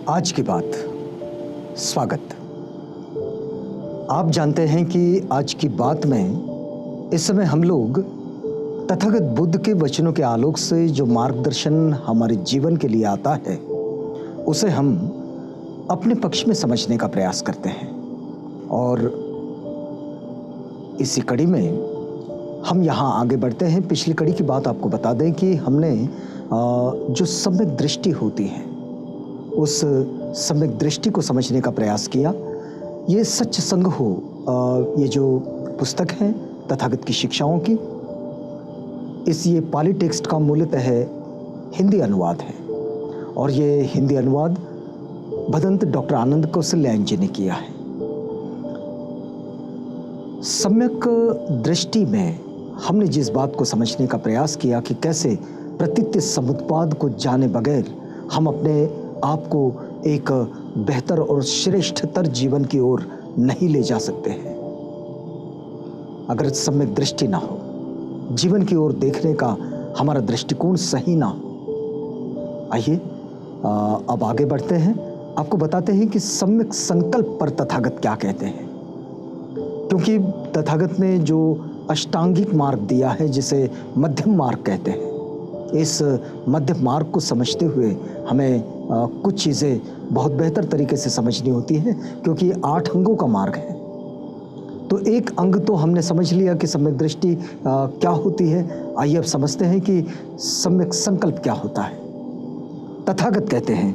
आज की बात। स्वागत। आप जानते हैं कि आज की बात में इस समय हम लोग तथागत बुद्ध के वचनों के आलोक से जो मार्गदर्शन हमारे जीवन के लिए आता है उसे हम अपने पक्ष में समझने का प्रयास करते हैं। और इसी कड़ी में हम यहाँ आगे बढ़ते हैं। पिछली कड़ी की बात आपको बता दें कि हमने जो सम्यक दृष्टि होती है उस सम्यक दृष्टि को समझने का प्रयास किया। ये सच संग हो, ये जो पुस्तक है तथागत की शिक्षाओं की, ये पाली टेक्स्ट का मूलतः हिंदी अनुवाद है और ये हिंदी अनुवाद भदंत डॉक्टर आनंद कौशल्यायन जी ने किया है। सम्यक दृष्टि में हमने जिस बात को समझने का प्रयास किया कि कैसे प्रतीत्य समुत्पाद को जाने बगैर हम अपने आप को एक बेहतर और श्रेष्ठतर जीवन की ओर नहीं ले जा सकते हैं अगर सम्यक दृष्टि ना हो, जीवन की ओर देखने का हमारा दृष्टिकोण सही ना हो। आइए अब आगे बढ़ते हैं। आपको बताते हैं कि सम्यक संकल्प पर तथागत क्या कहते हैं, क्योंकि तथागत ने जो अष्टांगिक मार्ग दिया है जिसे मध्यम मार्ग कहते हैं, इस मध्यम मार्ग को समझते हुए हमें कुछ चीज़ें बहुत बेहतर तरीके से समझनी होती हैं, क्योंकि 8 अंगों का मार्ग है। तो एक अंग तो हमने समझ लिया कि सम्यक दृष्टि क्या होती है। आइए अब समझते हैं कि सम्यक संकल्प क्या होता है। तथागत कहते हैं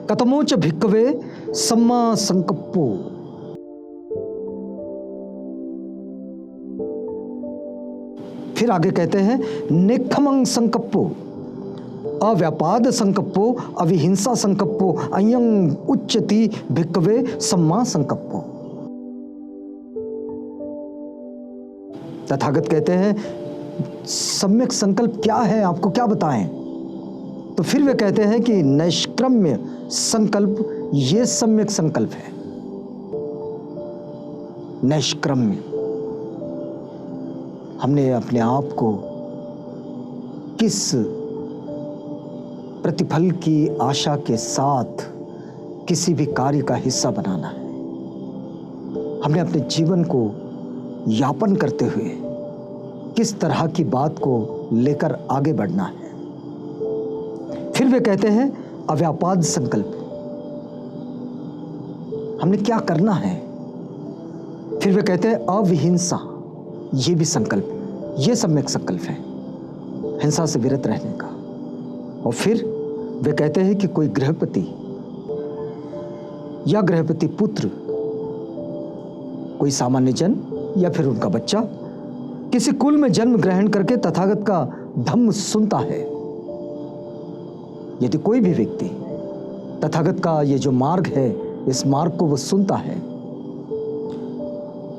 कतमोच भिक्कवे सम्मा संकप्पो। फिर आगे कहते हैं नेक्खमंग संकप्पो, अव्यापाद संकप्पो, अविहिंसा संकप्पो, अयं उच्चति भिक्कवे सम्मा संकप्पो। तथागत कहते हैं सम्यक संकल्प क्या है, आपको क्या बताएं। तो फिर वे कहते हैं कि नैष्क्रम्य संकल्प ये सम्यक संकल्प है। नैष्क्रम्य, हमने अपने आप को किस प्रतिफल की आशा के साथ किसी भी कार्य का हिस्सा बनाना है। हमने अपने जीवन को यापन करते हुए किस तरह की बात को लेकर आगे बढ़ना है। फिर वे कहते हैं अव्यापाद संकल्प, हमने क्या करना है। फिर वे कहते हैं अविहिंसा, ये भी संकल्प, ये सम्यक संकल्प है, हिंसा से विरत रहने का। और फिर वे कहते हैं कि कोई गृहपति या गृहपति पुत्र, कोई सामान्य जन या फिर उनका बच्चा किसी कुल में जन्म ग्रहण करके तथागत का धम्म सुनता है। यदि कोई भी व्यक्ति तथागत का ये जो मार्ग है, इस मार्ग को वो सुनता है,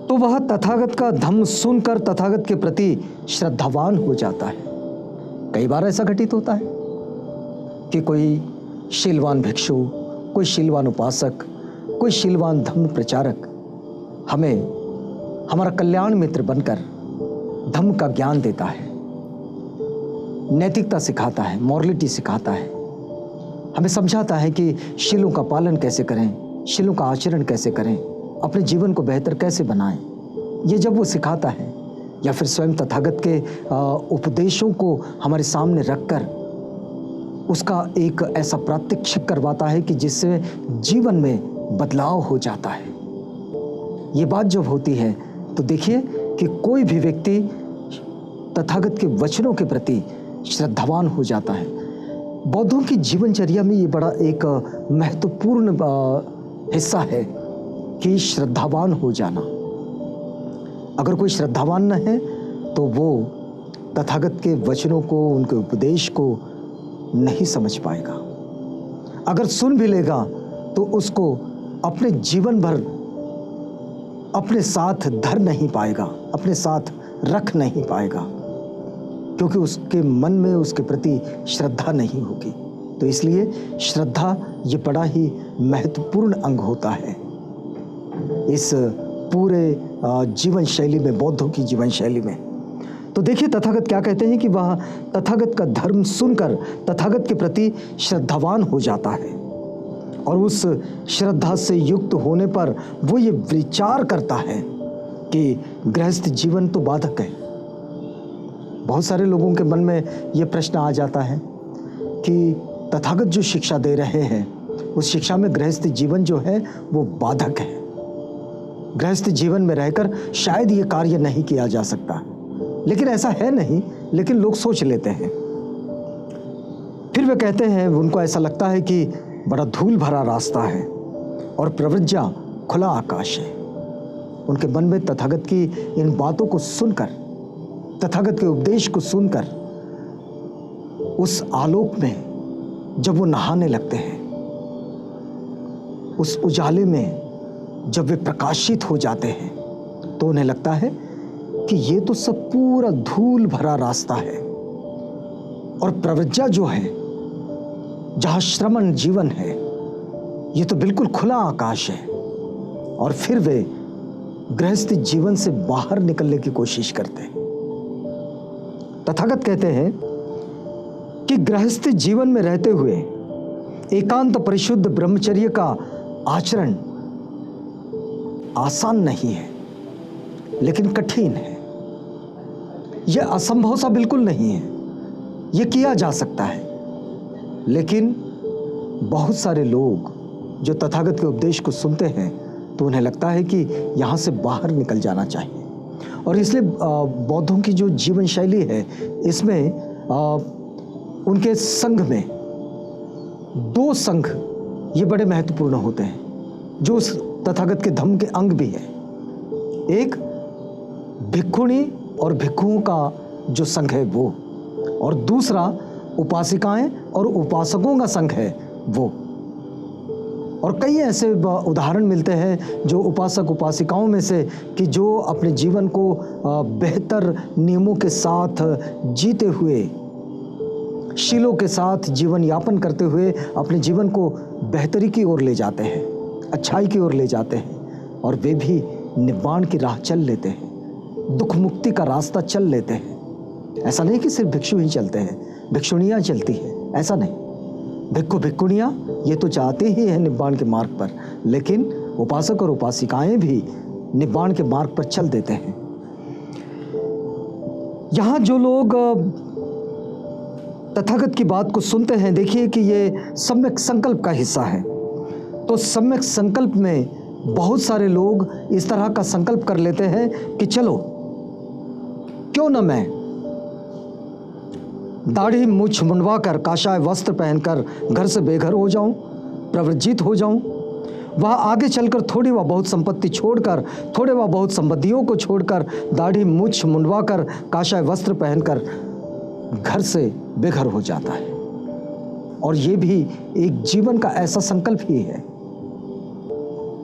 तो वह तथागत का धम्म सुनकर तथागत के प्रति श्रद्धावान हो जाता है। कई बार ऐसा घटित होता है कि कोई शीलवान भिक्षु, कोई शीलवान उपासक, कोई शीलवान धम्म प्रचारक हमें हमारा कल्याण मित्र बनकर धम्म का ज्ञान देता है, नैतिकता सिखाता है, मॉरलिटी सिखाता है, हमें समझाता है कि शीलों का पालन कैसे करें, शीलों का आचरण कैसे करें, अपने जीवन को बेहतर कैसे बनाएं। ये जब वो सिखाता है या फिर स्वयं तथागत के उपदेशों को हमारे सामने रखकर उसका एक ऐसा प्रात्यक्षिक करवाता है कि जिससे जीवन में बदलाव हो जाता है। ये बात जब होती है तो देखिए कि कोई भी व्यक्ति तथागत के वचनों के प्रति श्रद्धावान हो जाता है। बौद्धों की जीवनचर्या में ये बड़ा एक महत्वपूर्ण हिस्सा है कि श्रद्धावान हो जाना। अगर कोई श्रद्धावान न है तो वो तथागत के वचनों को, उनके उपदेश को नहीं समझ पाएगा। अगर सुन भी लेगा तो उसको अपने जीवन भर अपने साथ धर नहीं पाएगा, अपने साथ रख नहीं पाएगा, क्योंकि उसके मन में उसके प्रति श्रद्धा नहीं होगी। तो इसलिए श्रद्धा ये बड़ा ही महत्वपूर्ण अंग होता है इस पूरे जीवन शैली में, बौद्धों की जीवन शैली में। तो देखिए तथागत क्या कहते हैं कि वह तथागत का धर्म सुनकर तथागत के प्रति श्रद्धावान हो जाता है। और उस श्रद्धा से युक्त होने पर वो ये विचार करता है कि गृहस्थ जीवन तो बाधक है। बहुत सारे लोगों के मन में ये प्रश्न आ जाता है कि तथागत जो शिक्षा दे रहे हैं उस शिक्षा में गृहस्थ जीवन जो है वो बाधक है। गृहस्थ जीवन में रहकर शायद ये कार्य नहीं किया जा सकता, लेकिन ऐसा है नहीं, लेकिन लोग सोच लेते हैं। फिर वे कहते हैं, उनको ऐसा लगता है कि बड़ा धूल भरा रास्ता है और प्रव्रज्या खुला आकाश है। उनके मन में तथागत की इन बातों को सुनकर, तथागत के उपदेश को सुनकर उस आलोक में जब वो नहाने लगते हैं, उस उजाले में जब वे प्रकाशित हो जाते हैं, तो उन्हें लगता है कि ये तो सब पूरा धूल भरा रास्ता है और प्रव्रज्या जो है, जहां श्रमण जीवन है, ये तो बिल्कुल खुला आकाश है। और फिर वे गृहस्थ जीवन से बाहर निकलने की कोशिश करते हैं। तथागत कहते हैं कि गृहस्थ जीवन में रहते हुए एकांत परिशुद्ध ब्रह्मचर्य का आचरण आसान नहीं है, लेकिन कठिन है। यह असंभव सा बिल्कुल नहीं है, यह किया जा सकता है। लेकिन बहुत सारे लोग जो तथागत के उपदेश को सुनते हैं तो उन्हें लगता है कि यहाँ से बाहर निकल जाना चाहिए। और इसलिए बौद्धों की जो जीवन शैली है, इसमें उनके संघ में 2 संघ ये बड़े महत्वपूर्ण होते हैं, जो उस तथागत के धम्म के अंग भी है। एक भिक्षुणी और भिक्षुओं का जो संघ है वो, और दूसरा उपासिकाएं और उपासकों का संघ है वो। और कई ऐसे उदाहरण मिलते हैं जो उपासक उपासिकाओं में से कि जो अपने जीवन को बेहतर नियमों के साथ जीते हुए, शीलों के साथ जीवन यापन करते हुए अपने जीवन को बेहतरी की ओर ले जाते हैं, अच्छाई की ओर ले जाते हैं, और वे भी निब्बाण की राह चल लेते हैं, दुख मुक्ति का रास्ता चल लेते हैं। ऐसा नहीं कि सिर्फ भिक्षु ही चलते हैं, भिक्षुणियाँ चलती है, ऐसा नहीं। भिक्षु भिक्षुणियाँ ये तो चाहते ही हैं निब्बाण के मार्ग पर, लेकिन उपासक और उपासिकाएं भी निब्बाण के मार्ग पर चल देते हैं। यहाँ जो लोग तथागत की बात को सुनते हैं, देखिए कि ये सम्यक संकल्प का हिस्सा है। तो सम्यक संकल्प में बहुत सारे लोग इस तरह का संकल्प कर लेते हैं कि चलो क्यों न मैं दाढ़ी मूछ मुंडवा कर, काशाय वस्त्र पहनकर घर से बेघर हो जाऊं, प्रव्रजित हो जाऊं, वहाँ आगे चलकर थोड़ी व बहुत संपत्ति छोड़कर, थोड़े व बहुत संपत्तियों को छोड़कर, दाढ़ी मूछ मुंडवा कर, काशाय वस्त्र पहनकर घर से बेघर हो जाता है। और ये भी एक जीवन का ऐसा संकल्प ही है,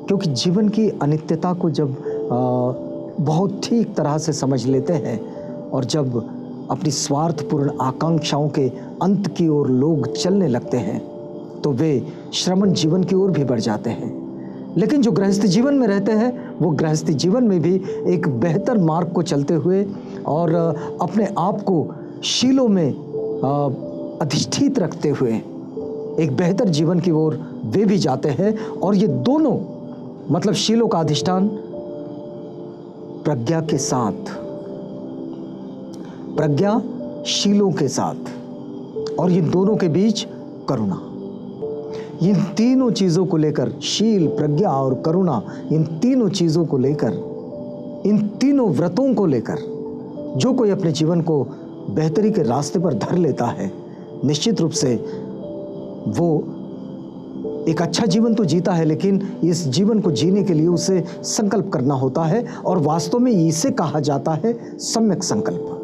क्योंकि जीवन की अनित्यता को जब बहुत ठीक तरह से समझ लेते हैं और जब अपनी स्वार्थपूर्ण आकांक्षाओं के अंत की ओर लोग चलने लगते हैं, तो वे श्रमण जीवन की ओर भी बढ़ जाते हैं। लेकिन जो गृहस्थ जीवन में रहते हैं, वो गृहस्थ जीवन में भी एक बेहतर मार्ग को चलते हुए और अपने आप को शीलों में अधिष्ठित रखते हुए एक बेहतर जीवन की ओर वे भी जाते हैं। और ये दोनों, मतलब शीलों का अधिष्ठान प्रज्ञा के साथ, प्रज्ञा शीलों के साथ, और इन दोनों के बीच करुणा, इन तीनों चीज़ों को लेकर, शील, प्रज्ञा और करुणा, इन तीनों चीज़ों को लेकर, इन तीनों व्रतों को लेकर जो कोई अपने जीवन को बेहतरी के रास्ते पर धर लेता है, निश्चित रूप से वो एक अच्छा जीवन तो जीता है, लेकिन इस जीवन को जीने के लिए उसे संकल्प करना होता है, और वास्तव में इसे कहा जाता है सम्यक संकल्प।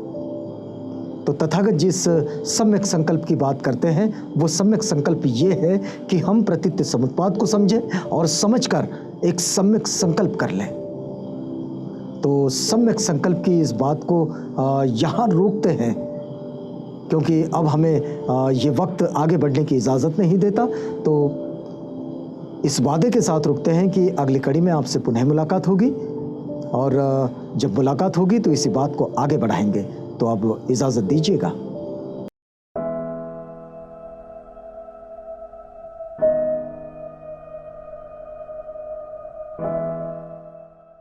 तो तथागत जिस सम्यक संकल्प की बात करते हैं, वो सम्यक संकल्प ये है कि हम प्रतित्य समुत्पाद को समझें और समझकर एक सम्यक संकल्प कर लें। तो सम्यक संकल्प की इस बात को यहाँ रोकते हैं, क्योंकि अब हमें ये वक्त आगे बढ़ने की इजाज़त नहीं देता। तो इस वादे के साथ रुकते हैं कि अगली कड़ी में आपसे पुनः मुलाकात होगी, और जब मुलाकात होगी तो इसी बात को आगे बढ़ाएंगे। तो अब इजाज़त दीजिएगा।